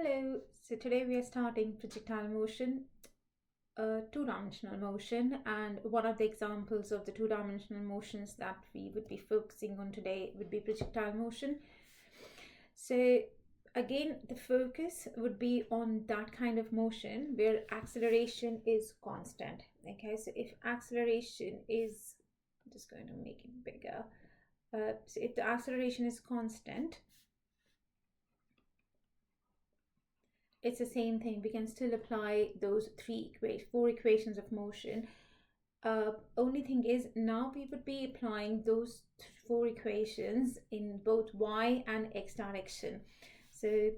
Hello, so today we are starting projectile motion, two-dimensional motion, and one of the examples of the two-dimensional motions that we would be focusing on today would be projectile motion. So again, the focus would be on that kind of motion where acceleration is constant. Okay, so if acceleration is, I'm just going to make it bigger. So if the acceleration is constant, it's the same thing. We can still apply those four equations of motion. Only thing is now we would be applying those four equations in both y and x direction. So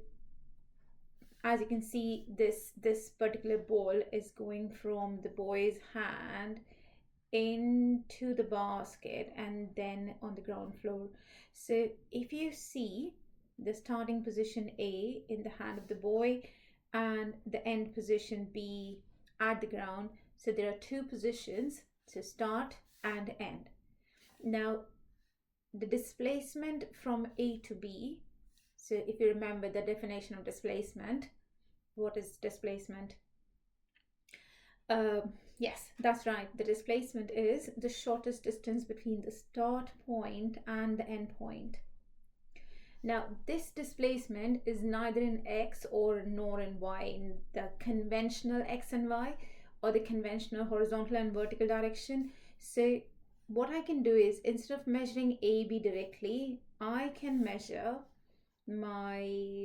as you can see, this particular ball is going from the boy's hand into the basket and then on the ground floor. So if you see the starting position A in the hand of the boy and the end position B at the ground, so there are two positions, so start and end. Now the displacement from A to B, so if you remember the definition of displacement, what is displacement? Yes, that's right. The displacement is the shortest distance between the start point and the end point. Now, this displacement is neither in x or nor in y, in the conventional x and y or the conventional horizontal and vertical direction. So what I can do is, instead of measuring AB directly, I can measure my,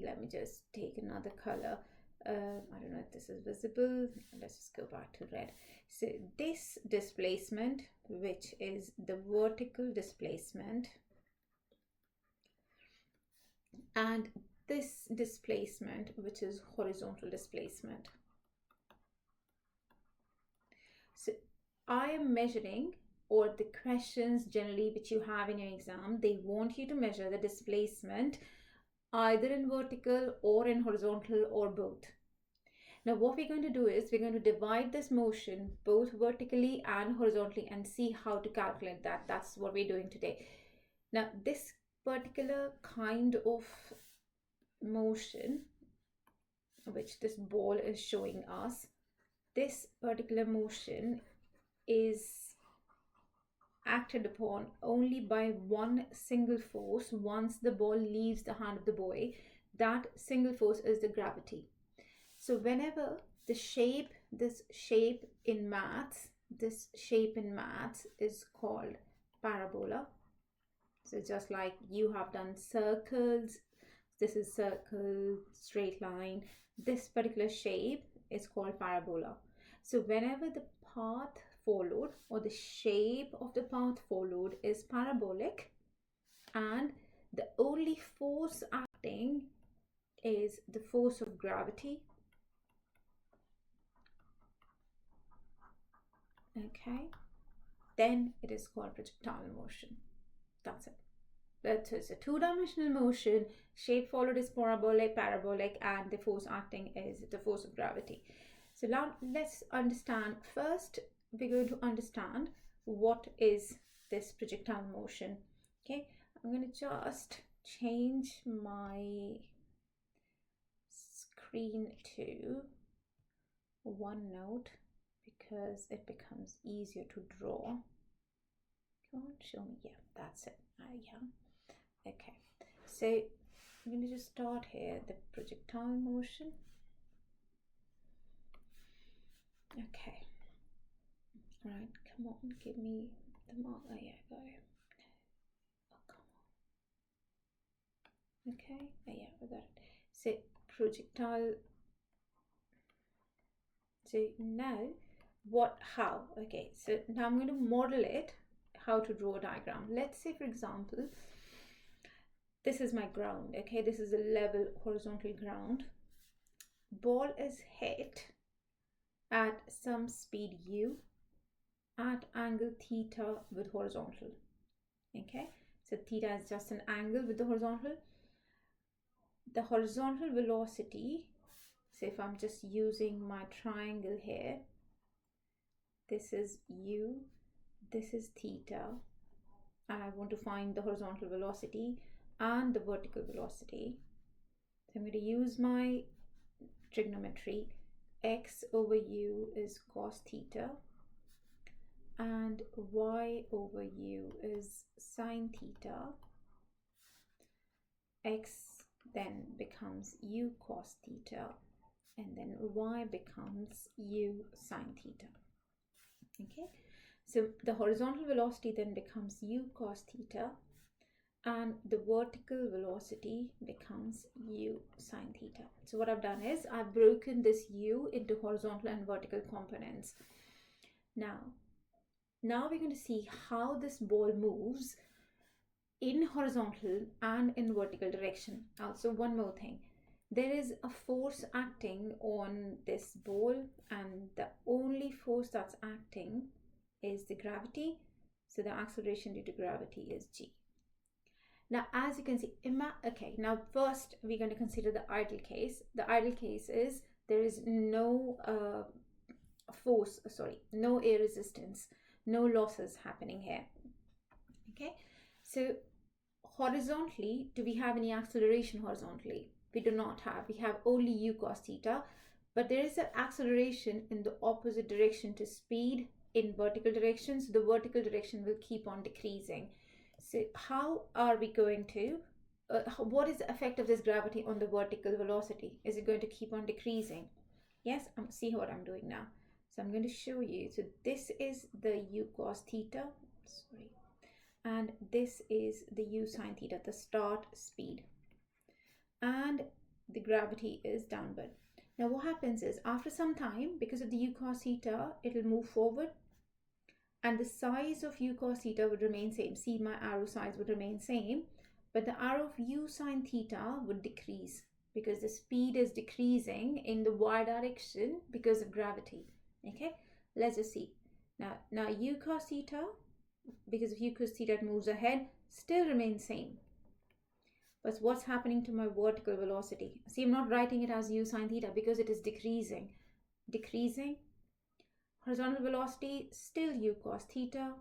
let me just take another color. I don't know if this is visible. Let's just go back to red. So this displacement, which is the vertical displacement, and this displacement, which is horizontal displacement. So I am measuring, or the questions generally which you have in your exam, they want you to measure the displacement either in vertical or in horizontal or both. Now what we're going to do is we're going to divide this motion both vertically and horizontally and see how to calculate that. That's what we're doing today. Now this particular kind of motion which this ball is showing us, this particular motion is acted upon only by one single force once the ball leaves the hand of the boy. That single force is the gravity. So whenever this shape in maths is called parabola. So just like you have done circles, this is circle, straight line, this particular shape is called parabola. So whenever the path followed or the shape of the path followed is parabolic and the only force acting is the force of gravity, okay, then it is called projectile motion. That's it. That is a two-dimensional motion. Shape followed is parabolic, and the force acting is the force of gravity. So now let's understand. First, we're going to understand what is this projectile motion. Okay, I'm going to just change my screen to OneNote because it becomes easier to draw. Come on, show me. Yeah, that's it. Yeah. Okay, so I'm going to just start here, the projectile motion. Okay, right, come on, give me the mark. Oh yeah, got it. Oh, come on. Okay, oh yeah, I got it. So projectile. So now how? Okay, so now I'm going to model it, how to draw a diagram. Let's say, for example, this is my ground. Okay, this is a level horizontal ground. Ball is hit at some speed u at angle theta with horizontal. Okay, so theta is just an angle with the horizontal. The horizontal velocity, so if I'm just using my triangle here, this is u, this is theta, and I want to find the horizontal velocity and the vertical velocity. So I'm going to use my trigonometry, x over u is cos theta and y over u is sine theta. X then becomes u cos theta and then y becomes u sine theta. Okay, so the horizontal velocity then becomes u cos theta and the vertical velocity becomes u sine theta. So what I've done is I've broken this u into horizontal and vertical components. Now we're going to see how this ball moves in horizontal and in vertical direction. Also, one more thing, there is a force acting on this ball and the only force that's acting is the gravity. So the acceleration due to gravity is g. Now, as you can see, okay, now first we're going to consider the ideal case. The ideal case is there is no no air resistance, no losses happening here. Okay, so horizontally, do we have any acceleration horizontally? We do not have. We have only u cos theta, but there is an acceleration in the opposite direction to speed in vertical direction. So the vertical direction will keep on decreasing. So how are we going to, what is the effect of this gravity on the vertical velocity? Is it going to keep on decreasing? Yes, see what I'm doing now. So I'm going to show you. So this is the u cos theta, and this is the u sine theta, the start speed. And the gravity is downward. Now what happens is after some time, because of the u cos theta, it will move forward and the size of u cos theta would remain same. See, my arrow size would remain same, but the arrow of u sine theta would decrease because the speed is decreasing in the y direction because of gravity. Okay, let's just see. Now u cos theta, because of u cos theta it moves ahead, still remains same. But what's happening to my vertical velocity? See, I'm not writing it as u sine theta because it is decreasing. Decreasing. Horizontal velocity still u cos theta.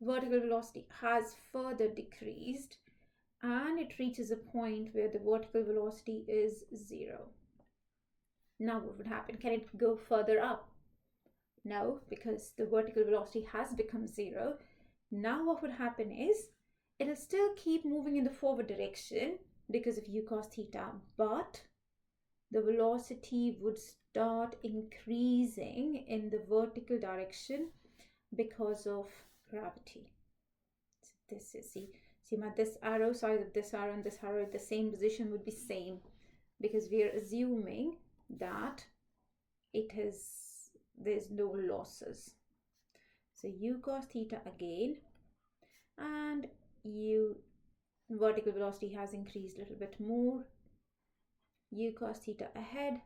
Vertical velocity has further decreased and it reaches a point where the vertical velocity is 0. Now what would happen? Can it go further up? No, because the vertical velocity has become 0. Now what would happen is it'll still keep moving in the forward direction because of u cos theta, but the velocity would start increasing in the vertical direction because of gravity. So this is, see this arrow, size of this arrow and this arrow at the same position would be same because we are assuming that there's no losses. So u cos theta again, and vertical velocity has increased a little bit more, u cos theta ahead,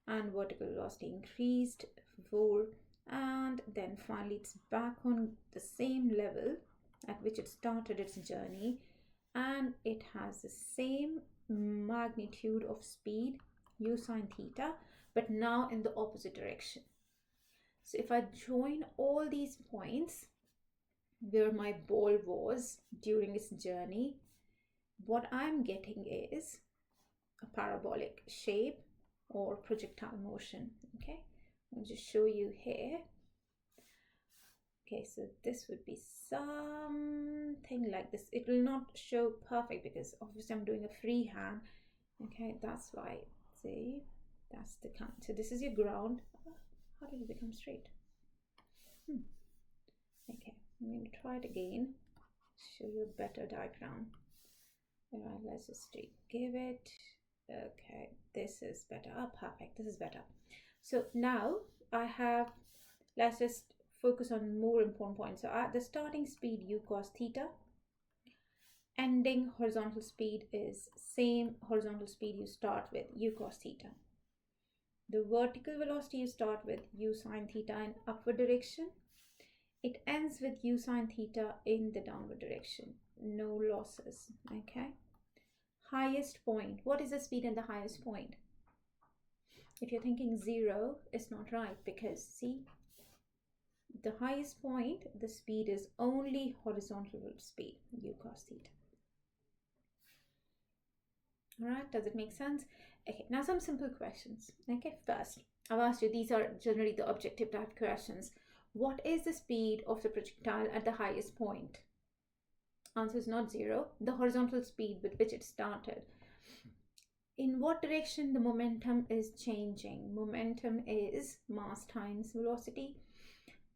and vertical velocity increased 4, and then finally it's back on the same level at which it started its journey, and it has the same magnitude of speed u sine theta, but now in the opposite direction. So if I join all these points where my ball was during its journey, what I'm getting is a parabolic shape or projectile motion. Okay, I'll just show you here. Okay, so this would be something like this. It will not show perfect because obviously I'm doing a freehand. Okay, that's why. See, that's the count. So this is your ground. How did it become straight? Okay, I'm going to try it again. Show you a better diagram. All right, let's just give it. Okay, this is better. Oh, perfect. This is better. So now I have, let's just focus on more important points. So at the starting speed u cos theta, ending horizontal speed is same horizontal speed you start with, u cos theta. The vertical velocity you start with, u sine theta in upward direction. It ends with u sine theta in the downward direction. No losses. Okay. Highest point. What is the speed at the highest point? If you're thinking 0, it's not right because see, the highest point, the speed is only horizontal speed, u cos theta. All right, does it make sense? Okay, now some simple questions. Okay, first, I've asked you, these are generally the objective type questions. What is the speed of the projectile at the highest point? Answer is not zero, the horizontal speed with which it started. In what direction the momentum is changing? Momentum is mass times velocity.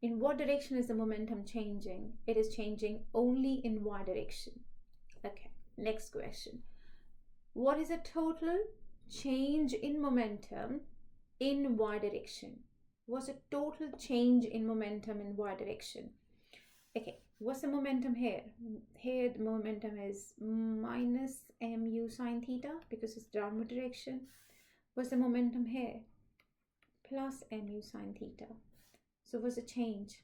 In what direction is the momentum changing? It is changing only in y direction. Okay, next question. What is the total change in momentum in y direction? What's the total change in momentum in y direction? Okay, what's the momentum here? Here the momentum is minus mu sine theta because it's downward direction. What's the momentum here? Plus mu sine theta. So what's the change?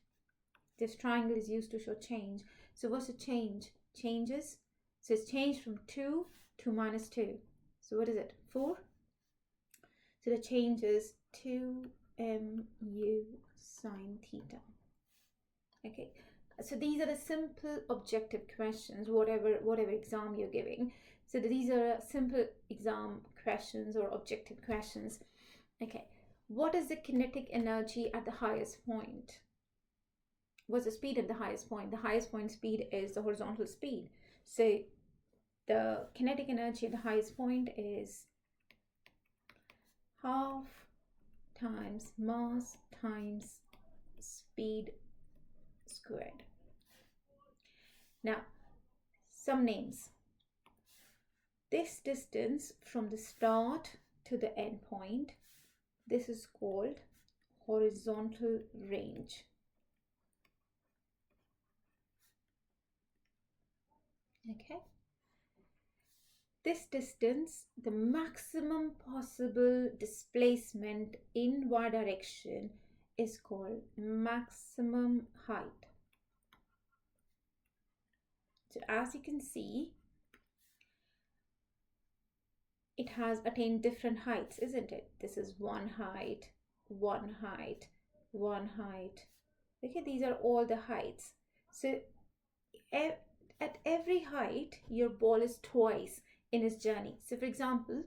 This triangle is used to show change. So what's the change? Changes. So it's changed from 2 to minus 2. So what is it? 4. So the change is 2 mu sine theta. Okay. So these are the simple objective questions, whatever exam you're giving. So these are simple exam questions or objective questions. Okay. What is the kinetic energy at the highest point? What's the speed at the highest point? The highest point speed is the horizontal speed. So the kinetic energy at the highest point is half times mass times speed squared. Now, some names. This distance from the start to the end point, this is called horizontal range. Okay. This distance, the maximum possible displacement in y direction, is called maximum height. So as you can see, it has attained different heights, isn't it? This is one height, one height, one height. Okay, these are all the heights. So at every height, your ball is twice in its journey. So for example,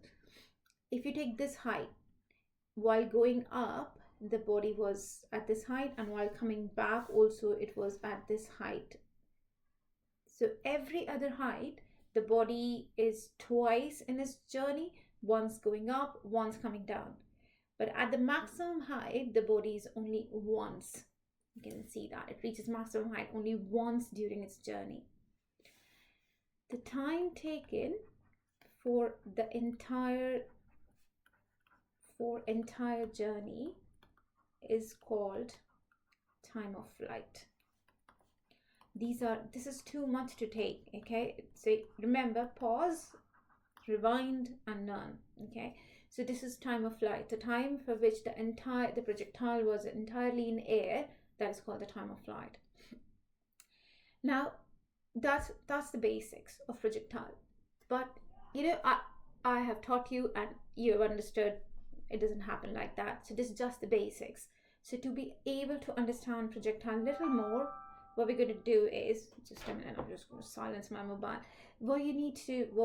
if you take this height, while going up, the body was at this height, and while coming back also it was at this height. So every other height, the body is twice in its journey, once going up, once coming down. But at the maximum height, the body is only once. You can see that it reaches maximum height only once during its journey. The time taken for the entire journey is called time of flight. This is too much to take. Okay, so remember, pause, rewind, and none. Okay, so this is time of flight, the time for which the projectile was entirely in air. That is called the time of flight. Now that's the basics of projectile. But I have taught you and you have understood it doesn't happen like that. So this is just the basics. So to be able to understand projectile a little more, what we're going to do is, just a minute, I'm just going to silence my mobile. What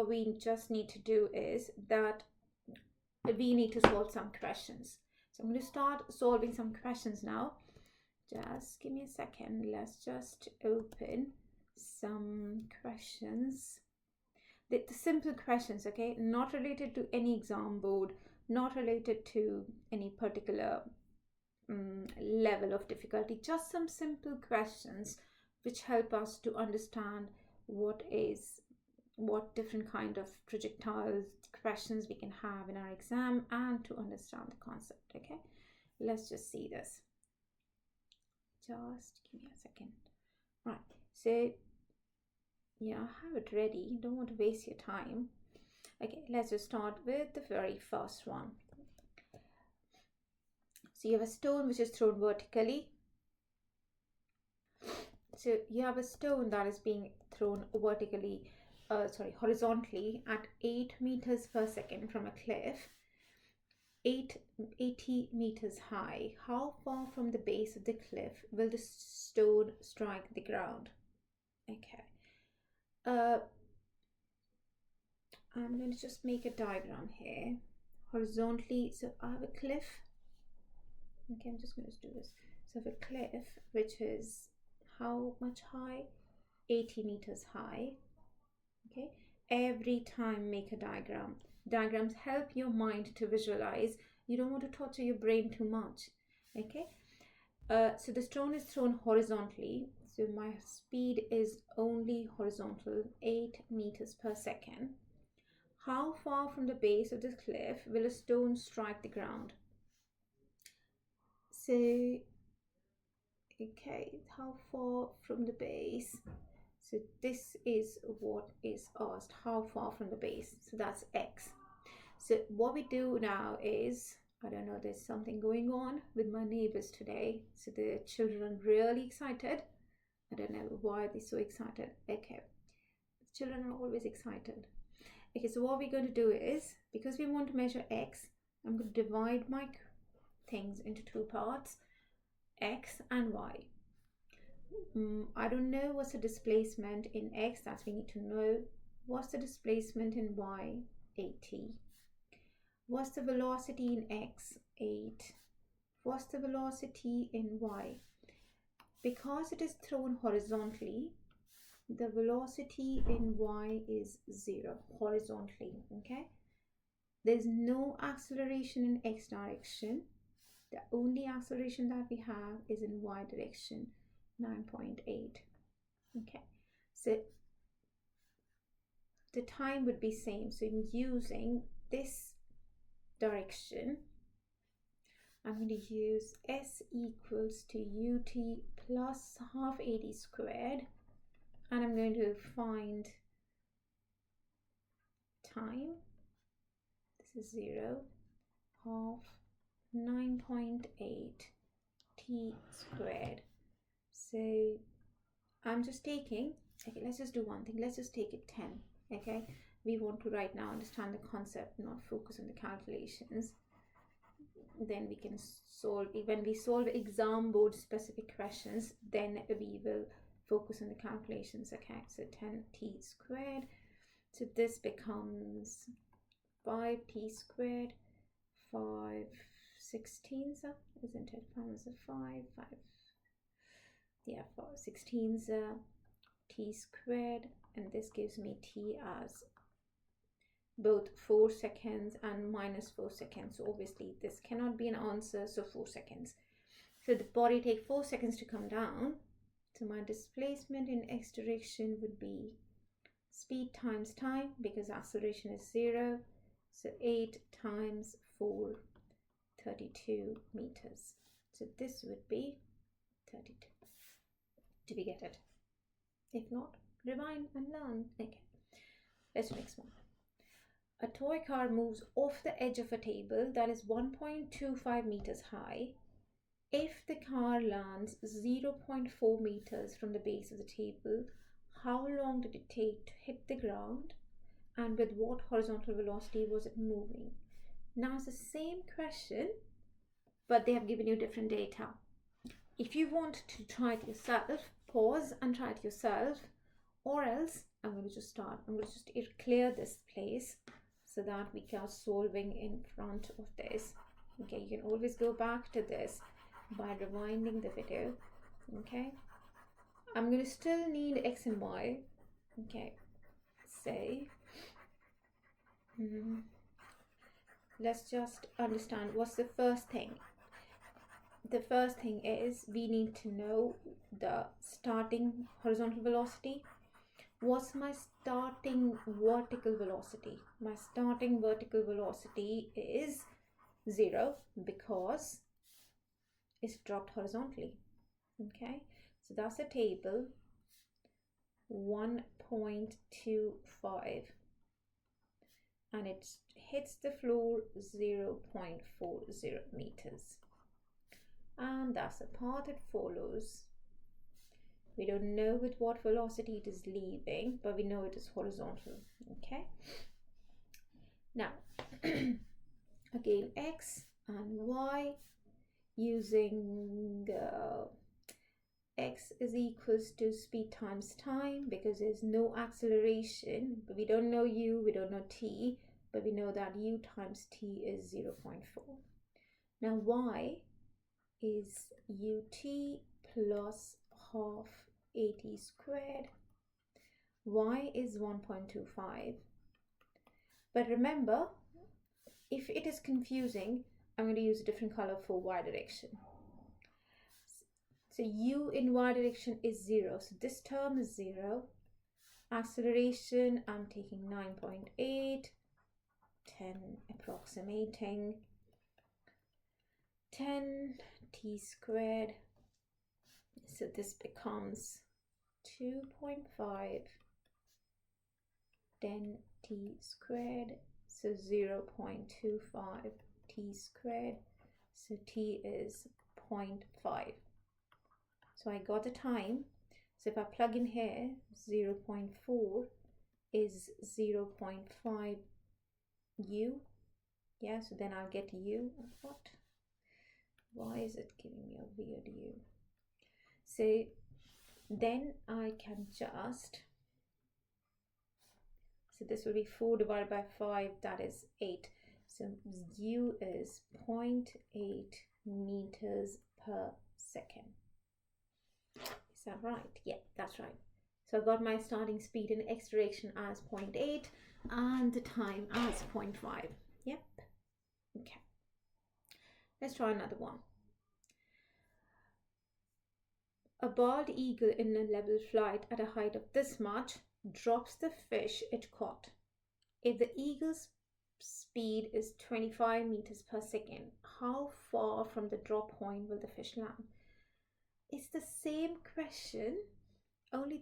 we just need to do is that we need to solve some questions. So I'm going to start solving some questions now. Just give me a second. Let's just open some questions. The simple questions, okay? Not related to any exam board, not related to any particular level of difficulty, just some simple questions which help us to understand what different kind of projectile questions we can have in our exam and to understand the concept. Okay, let's just see this. Just give me a second. Right, so yeah, I have it ready, don't want to waste your time. Okay, let's just start with the very first one. So you have a stone which is thrown vertically. So you have a stone that is being thrown horizontally at 8 meters per second from a cliff, 80 meters high. How far from the base of the cliff will the stone strike the ground? Okay. I'm going to just make a diagram here horizontally. So I have a cliff. Okay, I'm just going to do this. So I have a cliff which is how much high? 80 meters high. Okay, every time make a diagram. Diagrams help your mind to visualize. You don't want to torture your brain too much. Okay, so the stone is thrown horizontally. So my speed is only horizontal, 8 meters per second. How far from the base of the cliff will a stone strike the ground? So, okay, how far from the base? So this is what is asked, how far from the base? So that's x. So what we do now is, I don't know, there's something going on with my neighbors today. So the children are really excited. I don't know why they're so excited. Okay, the children are always excited. Okay, so what we're going to do is, because we want to measure x, I'm going to divide my things into two parts, x and y. I don't know what's the displacement in x, that we need to know. What's the displacement in y? 80. What's the velocity in x? 8. What's the velocity in y? Because it is thrown horizontally, the velocity in y is 0 horizontally. Okay, there's no acceleration in x direction. The only acceleration that we have is in y direction, 9.8. Okay, so the time would be same. So in using this direction, I'm going to use s equals to ut plus half AD squared, and I'm going to find time. This is 0, half 9.8 t squared. So I'm just taking, okay, let's just do one thing. Let's just take it 10. Okay, we want to right now understand the concept, not focus on the calculations. Then we can solve, when we solve exam board specific questions, then we will focus on the calculations. Okay, so 10t squared. So this becomes 5t squared, 5 16s, isn't it? 5 is a 5, 5, yeah, 5 16s, t squared, and this gives me t as both 4 seconds and minus 4 seconds. So obviously this cannot be an answer, so 4 seconds. So the body take 4 seconds to come down. So my displacement in x direction would be speed times time, because acceleration is 0. So 8 times 4, 32 meters. So this would be 32. Did we get it? If not, rewind and learn. Okay, let's do next one. A toy car moves off the edge of a table that is 1.25 meters high. If the car lands 0.4 meters from the base of the table, how long did it take to hit the ground, and with what horizontal velocity was it moving? Now it's the same question, but they have given you different data. If you want to try it yourself, pause and try it yourself, or else I'm going to just start. I'm going to just clear this place so that we are solving in front of this. Okay, you can always go back to this by rewinding the video. Okay, I'm going to still need x and y. Okay, say let's just understand what's the first thing. The first thing is we need to know the starting horizontal velocity. What's my starting vertical velocity? My starting vertical velocity is 0 because it's dropped horizontally. Okay, so that's a table 1.25, and it hits the floor 0.40 meters. And that's the path it follows. We don't know with what velocity it is leaving, but we know it is horizontal. Okay, now again x and y, using x is equals to speed times time, because there's no acceleration. But we don't know u, we don't know t, but we know that u times t is 0.4. Now y is ut plus half at squared. Y is 1.25. But remember, if it is confusing, I'm going to use a different color for y direction. So u in y direction is 0. So this term is 0. Acceleration, I'm taking 9.8, 10 approximating, 10 t squared. So this becomes 2.5, then t squared. So 0.25 t squared. So t is 0.5. So I got the time. So if I plug in here, 0.4 is 0.5 u. Yeah, so then I'll get u. What? Why is it giving me a weird u? So then I can just, so this will be 4 divided by 5, that is 8. So u is 0.8 meters per second. Is that right? Yeah, that's right. So I got my starting speed and x direction as 0.8 and the time as 0.5. Yep. Okay. Let's try another one. A bald eagle in a level flight at a height of this much drops the fish it caught. If the eagle's speed is 25 meters per second, how far from the drop point will the fish land? It's the same question, only